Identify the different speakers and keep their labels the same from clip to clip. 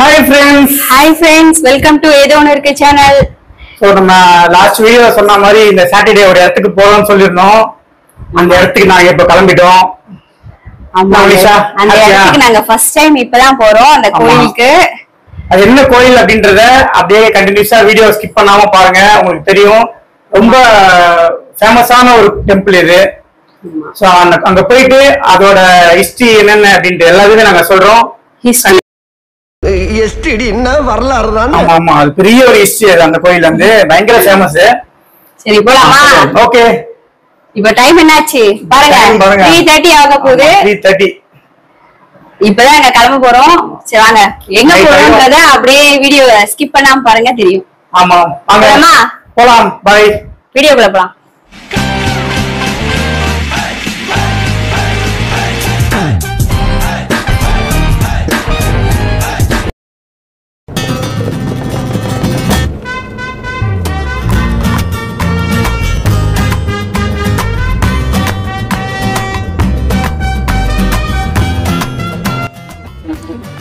Speaker 1: Hi friends, welcome to ஏதோ ஒன்னு இருக்கு சேனல்.
Speaker 2: சோ நம்ம லாஸ்ட் வீடியோ சொன்ன மாதிரி இந்த சாட்டர்டே ஒரு இடத்துக்கு போறோம்னு சொல்லிருந்தோம். அந்த இடத்துக்கு நாங்க இப்ப கிளம்பிட்டோம்.
Speaker 1: ஆமா நிஷா, அந்த இடத்துக்கு நாங்க ஃபர்ஸ்ட் டைம் இப்பதான் போறோம் அந்த கோயிலுக்கு.
Speaker 2: அது என்ன கோயில் அப்படின்றத அப்படியே கண்டினியூஸா வீடியோ ஸ்கிப் பண்ணாம பாருங்க, உங்களுக்கு தெரியும். ரொம்ப ஃபேமஸான ஒரு டெம்பிள் இது. சோ அங்க போயிட்டு அதோட ஹிஸ்டரி என்னென்ன அப்படின்ட்டு எல்லாத்தையுமே நாங்க சொல்றோம்.
Speaker 3: வரலாறு தான்.
Speaker 2: ஆமா, அது பெரிய ஒரு ஹிஸ்டரி. அது அந்த கோயில் வந்து பயங்கர ஃபேமஸ்.
Speaker 1: சரி போலாமா?
Speaker 2: ஓகே.
Speaker 1: இப்ப டைம் என்னாச்சு பாருங்க, 3:30 ஆக போகுது.
Speaker 2: 3:30
Speaker 1: இப்பதான் நாங்க கிளம்ப போறோம். சரி வாங்க, எங்க போறோம்ன்றத அப்படியே வீடியோ ஸ்கிப் பண்ணாம பாருங்க, தெரியும்.
Speaker 2: ஆமா வாங்க போலாம். பை,
Speaker 1: வீடியோக்குள்ள போலாம்.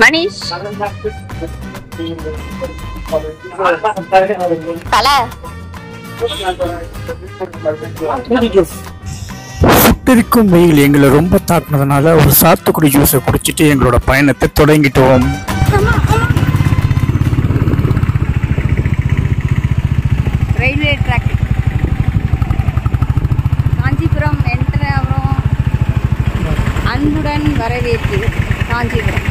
Speaker 1: மணிஷ் தலை
Speaker 4: சுட்டரிக்கும் வெயில் எங்களை ரொம்ப தாக்குனதுனால ஒரு சாத்துக்குடி ஜூஸை குடிச்சிட்டு எங்களோட பயணத்தை தொடங்கிட்டோம்.
Speaker 1: ரயில்வே ட்ராக் காஞ்சிபுரம் என்டர் ஆகிறோம். அன்புடன் வரவேற்று காஞ்சிபுரம்.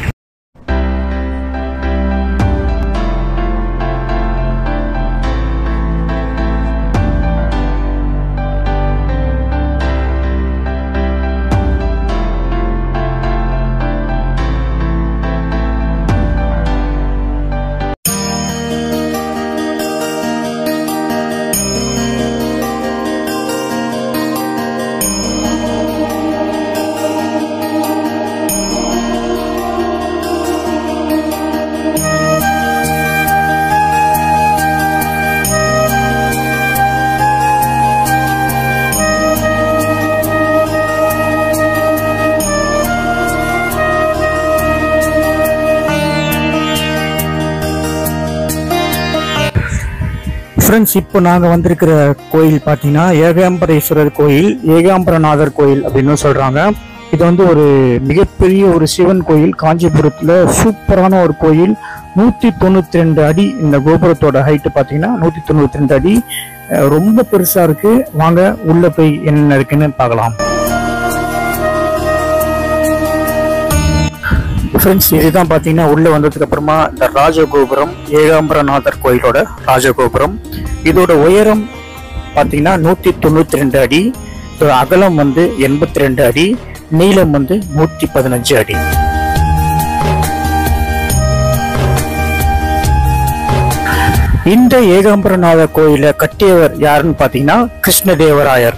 Speaker 4: ஃப்ரெண்ட்ஸ், இப்போ நாங்கள் வந்திருக்கிற கோயில் பார்த்தீங்கன்னா ஏகாம்பரேஸ்வரர் கோயில், ஏகாம்பரநாதர் கோயில் அப்படின்னு சொல்கிறாங்க. இது வந்து ஒரு மிகப்பெரிய ஒரு சிவன் கோயில், காஞ்சிபுரத்தில் சூப்பரான ஒரு கோயில். 192 அடி. இந்த கோபுரத்தோட ஹைட்டு பார்த்தீங்கன்னா 192 அடி. ரொம்ப பெருசாக இருக்குது. வாங்க உள்ளே போய் என்ன இருக்குன்னு பார்க்கலாம். ஃப்ரெண்ட்ஸ், இதுதான் பார்த்தீங்கன்னா உள்ளே வந்ததுக்கு அப்புறமா இந்த ராஜகோபுரம், ஏகாம்பரநாதர் கோயிலோட ராஜகோபுரம். இதோட உயரம் பார்த்தீங்கன்னா 192 அடி, இதோட அகலம் வந்து 82 அடி, நீளம் வந்து 115 அடி. இந்த ஏகாம்பரநாதர் கோயிலை கட்டியவர் யாருன்னு பார்த்தீங்கன்னா கிருஷ்ணதேவராயர்.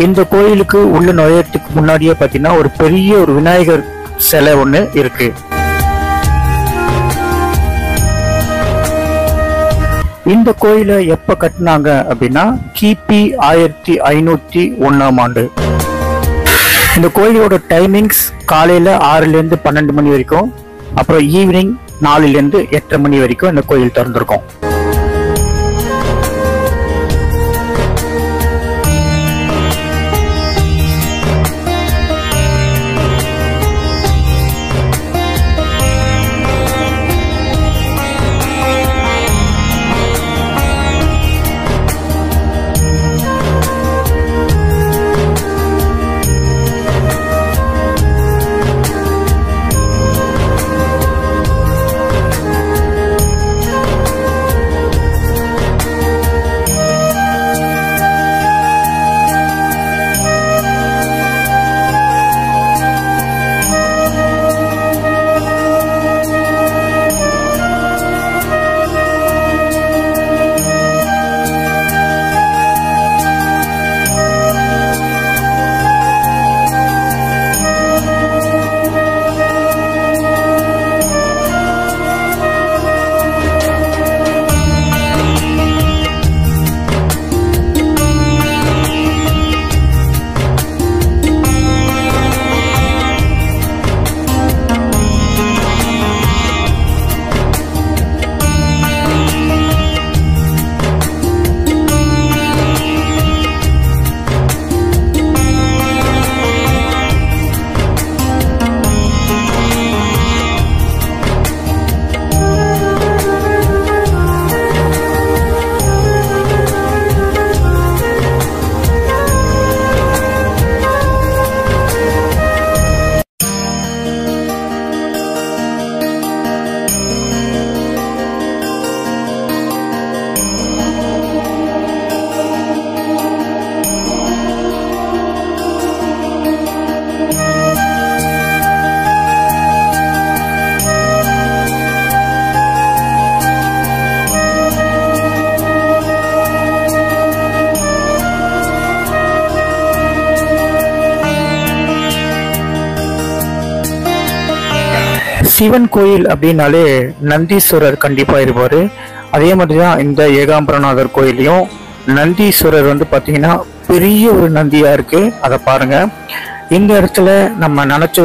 Speaker 4: இந்த கோயிலுக்கு உள்ள நுழையத்துக்கு முன்னாடியே பார்த்தீங்கன்னா ஒரு பெரிய ஒரு விநாயகர் சிலை ஒண்ணு இருக்கு. இந்த கோயிலை எப்ப கட்டினாங்க அப்படின்னா கிபி 1501ஆம் ஆண்டு. இந்த கோயிலோட டைமிங்ஸ் காலையில 6ல இருந்து 12 மணி வரைக்கும், அப்புறம் ஈவினிங் 4ல இருந்து 8:30 மணி வரைக்கும் இந்த கோயில் திறந்திருக்கும். சிவன் கோயில் அப்படின்னாலே நந்தீஸ்வரர் கண்டிப்பா இருப்பாரு. அதே மாதிரிதான் இந்த ஏகாம்பரநாதர் கோயிலையும் நந்தீஸ்வரர் வந்து பாத்தீங்கன்னா பெரிய ஒரு நந்தியா இருக்கு. அதை பாருங்க. இந்த இடத்துல நம்ம நினைச்ச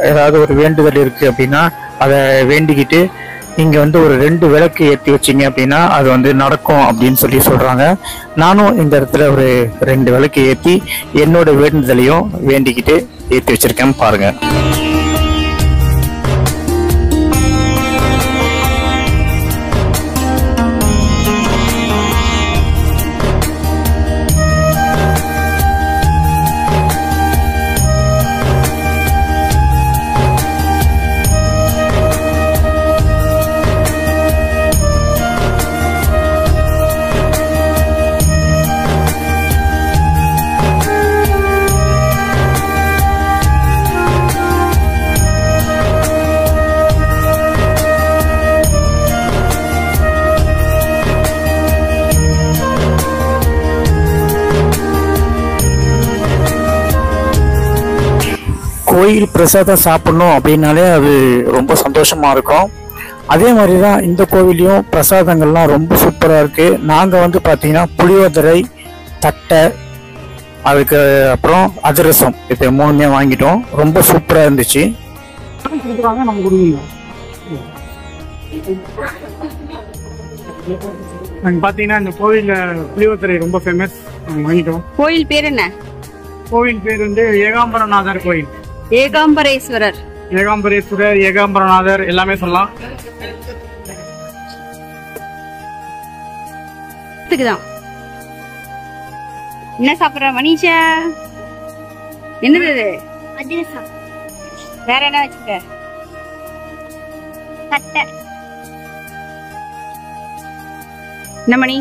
Speaker 4: ஏதாவது ஒரு வேண்டுதல் இருக்கு அப்படின்னா அதை வேண்டிக்கிட்டு இங்க வந்து ஒரு 2 விளக்கு ஏற்றி வச்சிங்க அப்படின்னா அது வந்து நடக்கும் அப்படின்னு சொல்லி சொல்றாங்க. நானும் இந்த இடத்துல ஒரு 2 விளக்கு ஏற்றி என்னோட வேண்டுதலையும் வேண்டிக்கிட்டு ஏற்றி வச்சிருக்கேன் பாருங்க. கோயில் பிரசாதம் சாப்பிடணும் அப்படின்னாலே அது ரொம்ப சந்தோஷமா இருக்கும். அதே மாதிரி தான் இந்த கோவிலையும் பிரசாதங்கள்லாம் ரொம்ப சூப்பராக இருக்கு. நாங்கள் வந்து பார்த்தீங்கன்னா புளியோதரை, தட்டை, அதுக்கு அப்புறம் அதிரசம் இது 3மே வாங்கிட்டோம். ரொம்ப சூப்பராக இருந்துச்சு. பார்த்தீங்கன்னா இந்த கோவிலில் புளியோதரை ரொம்ப ஃபேமஸ், வாங்கிட்டோம்.
Speaker 1: கோயில் பேர் என்ன?
Speaker 4: கோவில் பேர் வந்து ஏகாம்பரநாதர் கோயில்.
Speaker 1: ஏகாம்பரேஸ்வரர்,
Speaker 4: ஏகாம்பரநாதர் எல்லாமே சொல்லலாம்.
Speaker 1: என்ன சாப்பிடுற மனிஷா? என்னது அதிரசம்? வேற என்ன வச்சுக்க? தட்டை. என்ன மணி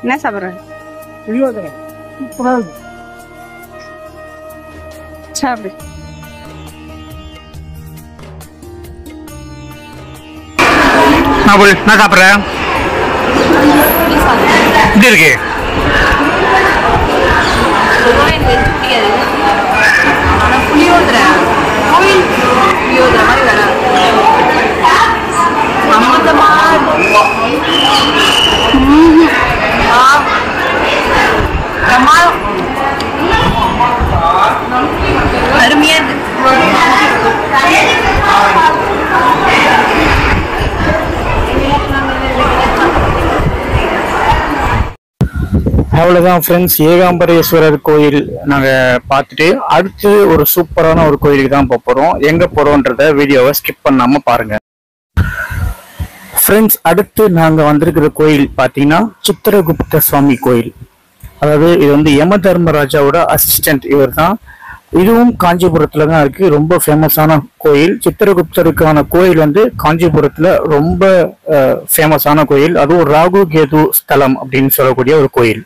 Speaker 1: என்ன சாப்பிடுற?
Speaker 4: புளியோதரை சூப்பரா இருக்கு.
Speaker 1: சாப்பிடு.
Speaker 2: நான் சாப்பிட்றேன். இப்படி இருக்கு.
Speaker 1: புளியோதரை கோயில் புளியோதரை மாதிரி வராது. அருமையா இருக்கு.
Speaker 4: அவ்வளவுதான் ஃப்ரெண்ட்ஸ், ஏகாம்பரேஸ்வரர் கோயில் நாங்க பார்த்துட்டு அடுத்து ஒரு சூப்பரான ஒரு கோயிலுக்கு தான் போறோம். எங்க போறோம்ன்றத வீடியோவை ஸ்கிப் பண்ணாம பாருங்க ஃப்ரெண்ட்ஸ். அடுத்து நாங்க வந்திருக்கிற கோயில் பாத்தீங்கன்னா சித்திரகுப்த சுவாமி கோயில். அதாவது இது வந்து யம தர்மராஜாவோட அசிஸ்டன்ட் இவர் தான். இதுவும் காஞ்சிபுரத்துல தான் இருக்கு. ரொம்ப ஃபேமஸான கோயில். சித்திரகுப்தருக்கான கோயில் வந்து காஞ்சிபுரத்துல ரொம்ப ஃபேமஸான கோயில். அதுவும் ராகு கேது ஸ்தலம் அப்படின்னு சொல்லக்கூடிய ஒரு கோயில்.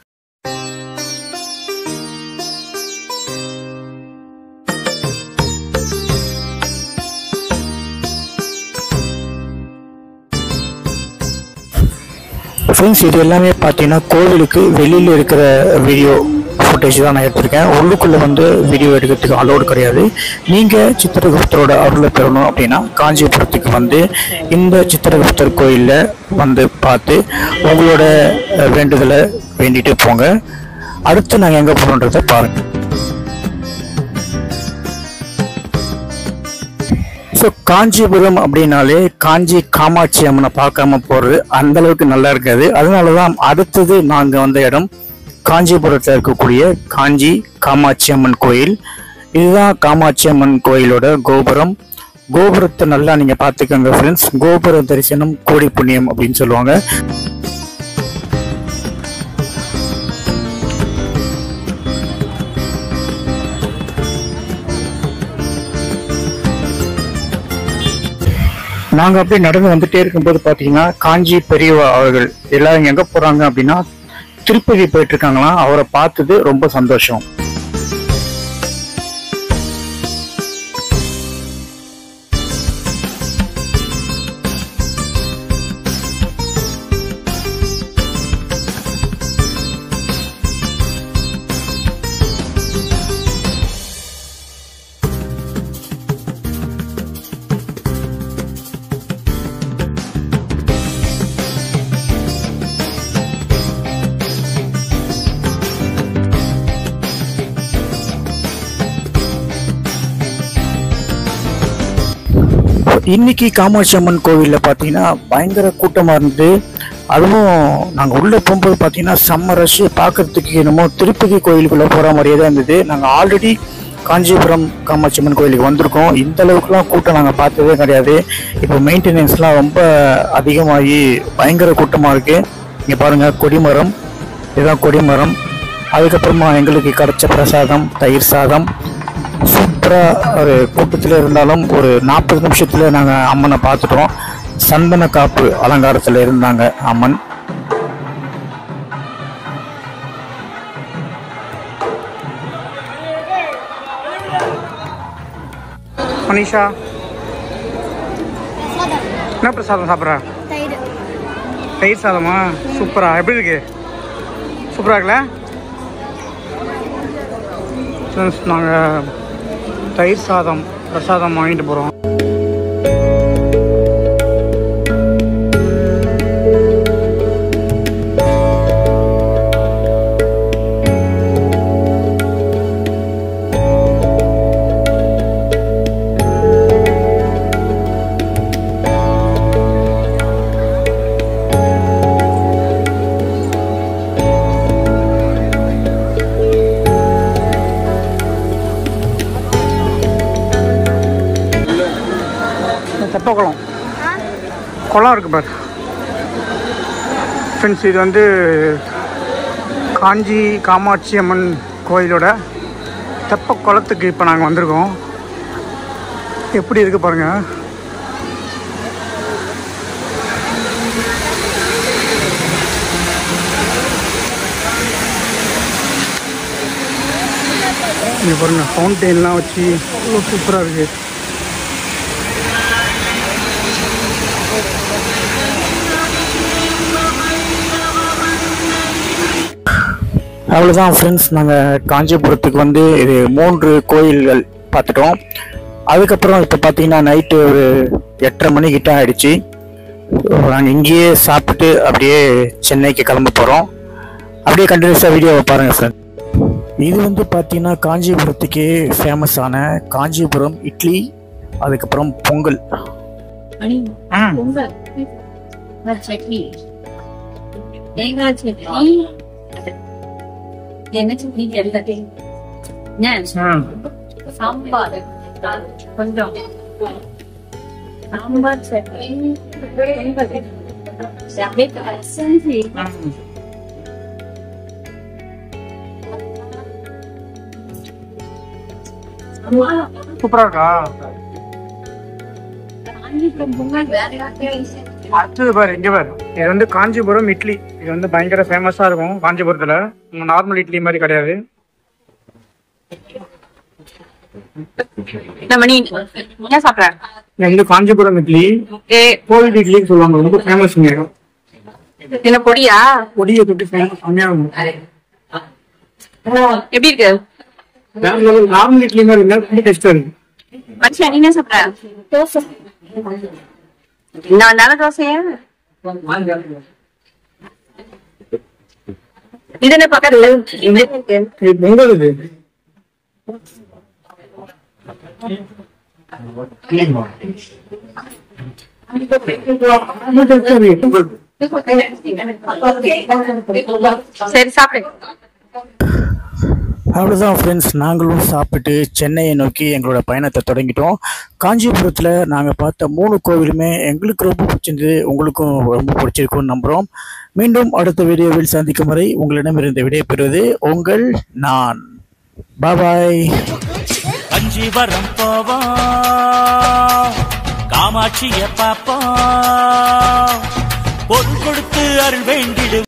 Speaker 4: ஃப்ரெண்ட்ஸ், இது எல்லாமே பார்த்தீங்கன்னா கோவிலுக்கு வெளியில் இருக்கிற வீடியோ ஃபுட்டேஜ் தான் நான் எடுத்திருக்கேன். உள்ளுக்குள்ளே வந்து வீடியோ எடுக்கிறதுக்கு அலோடு கிடையாது. நீங்கள் சித்திரகுப்தரோட அருளை பெறணும் அப்படின்னா காஞ்சிபுரத்துக்கு வந்து இந்த சித்திரகுப்தர் கோயிலில் வந்து பார்த்து உங்களோட வேண்டுதலை வேண்டிட்டு போங்க. அடுத்து நாங்கள் எங்கே போகிறோன்றதை பாருங்கள். ஸோ காஞ்சிபுரம் அப்படின்னாலே காஞ்சி காமாட்சி அம்மனை பார்க்காம போகிறது அந்த அளவுக்கு நல்லா இருக்காது. அதனால தான் அடுத்தது நாங்கள் வந்த இடம் காஞ்சிபுரத்தில் இருக்கக்கூடிய காஞ்சி காமாட்சி அம்மன் கோயில். இதுதான் காமாட்சி அம்மன் கோயிலோட கோபுரம். கோபுரத்தை நல்லா நீங்கள் பார்த்துக்கோங்க ஃப்ரெண்ட்ஸ். கோபுர தரிசனம் கோடி புண்ணியம் அப்படின்னு சொல்லுவாங்க. நாங்கள் அப்படியே நடந்து வந்துட்டே இருக்கும்போது பார்த்தீங்கன்னா காஞ்சி பெரியவா அவர்கள் எல்லாரும் எங்கே போகிறாங்க அப்படின்னா திருப்பதி போயிட்டு இருக்காங்களாம். அவரை பார்த்தது ரொம்ப சந்தோஷம். இன்னைக்கு காமாட்சி அம்மன் கோவிலில் பார்த்தீங்கன்னா பயங்கர கூட்டமாக இருந்தது. அதுவும் நாங்கள் உள்ளே போகும்போது பார்த்தீங்கன்னா செம்ம ரஷ். பார்க்கறதுக்கு என்னமோ திருப்பதி கோயிலுக்குள்ளே போகிற மாதிரியே தான் இருந்தது. நாங்கள் ஆல்ரெடி காஞ்சிபுரம் காமாட்சி அம்மன் கோயிலுக்கு வந்திருக்கோம். இந்த அளவுக்குலாம் கூட்டம் நாங்கள் பார்த்ததே கிடையாது. இப்போ மெயின்டெனன்ஸ்லாம் ரொம்ப அதிகமாகி பயங்கர கூட்டமாக இருக்குது. இங்கே பாருங்கள் கொடிமரம், இதுதான் கொடிமரம். அதுக்கப்புறமா எங்களுக்கு கிடைச்ச பிரசாதம் தயிர் சாதம். சூப்பராக ஒரு கூட்டத்தில் இருந்தாலும் ஒரு 40 நிமிஷத்தில் நாங்கள் அம்மனை பார்த்துட்டோம். சந்தன காப்பு அலங்காரத்தில் இருந்தாங்க அம்மன்.
Speaker 2: மனிஷா என்ன பிரசாதம் சாப்பிட்ற? தயிர் சாதமா? சூப்பரா, எப்படி இருக்கு? சூப்பரா இருக்குல்ல? நாங்கள் தயிர் சாதம் பிரசாதம் வாங்கிட்டு போகிறோம். தெப்பக்குளம் குளம் இருக்கு பாரு ஃப்ரெண்ட்ஸ். இது வந்து காஞ்சி காமாட்சி அம்மன் கோயிலோட தெப்ப குளத்துக்கு இப்போ நாங்கள் வந்திருக்கோம். எப்படி இருக்கு பாருங்க. இங்கே பாருங்க ஃபவுண்டெயின்லாம் வச்சு அவ்வளோ சூப்பராக இருக்குது.
Speaker 4: அவ்வளோதான் ஃப்ரெண்ட்ஸ், நாங்கள் காஞ்சிபுரத்துக்கு வந்து இது 3 கோயில்கள் பார்த்துட்டோம். அதுக்கப்புறம் இப்போ பார்த்தீங்கன்னா நைட்டு ஒரு 8:30 மணிக்கிட்ட ஆகிடுச்சு. நாங்கள் இங்கேயே சாப்பிட்டு அப்படியே சென்னைக்கு கிளம்ப போகிறோம். அப்படியே கண்டினியூஸாக வீடியோவை பாருங்கள் ஃப்ரெண்ட். இது வந்து பார்த்தீங்கன்னா காஞ்சிபுரத்துக்கே ஃபேமஸான காஞ்சிபுரம் இட்லி, அதுக்கப்புறம் பொங்கல்.
Speaker 1: சட்னி, தேங்காய் சட்னி, என்ன சட்னி சாம்பார், கொஞ்சம் சாம்பார் சட்னி,
Speaker 2: சூப்பரா இருக்கா? அடுத்தது பாரு, இங்க பாரு, இது வந்து காஞ்சிபுரம் இட்லி. இது வந்து பயங்கர ஃபேமஸா இருக்கும் காஞ்சிபுரத்துல. நார்மல் இட்லி மாதிரி கிடையாது.
Speaker 1: என்ன சாப்பிடுற?
Speaker 2: இது வந்து காஞ்சிபுரம் இட்லி, கோவில் இட்லின்னு சொல்லுவாங்க. ரொம்ப ஃபேமஸ்ங்க.
Speaker 1: என்ன பொடியா?
Speaker 2: பொடியை தொட்டு ஃபேமஸ் கம்மியா இருக்கும்.
Speaker 1: எப்படி இருக்கு?
Speaker 2: நார்மல் இட்லி மாதிரி இருந்தா டேஸ்டா இருக்கு.
Speaker 1: மனுஷன் நீ என்ன சாப்பிடுற? தோசை. என்ன வந்தாலும் தோசையா? இது என்ன பக்கத்துல
Speaker 2: பொங்கல். இது
Speaker 1: சரி சாப்பிடு.
Speaker 4: அவ்வளோதான் ஃப்ரெண்ட்ஸ், நாங்களும் சாப்பிட்டு சென்னையை நோக்கி எங்களோட பயணத்தை தொடங்கிட்டோம். காஞ்சிபுரத்தில் நாங்கள் பார்த்த 3 கோவிலுமே எங்களுக்கு ரொம்ப பிடிச்சிருந்தது. உங்களுக்கும் ரொம்ப பிடிச்சிருக்கும்னு நம்புகிறோம். மீண்டும் அடுத்த வீடியோவில் சந்திக்கும் வரை உங்களிடமிருந்து விடைபெறுவது உங்கள் நான். பாய்.
Speaker 5: காஞ்சிபுரம் போவோம், காமாட்சியை பார்ப்போம், பொருள் கொடுத்து அருள் வேண்டிடு.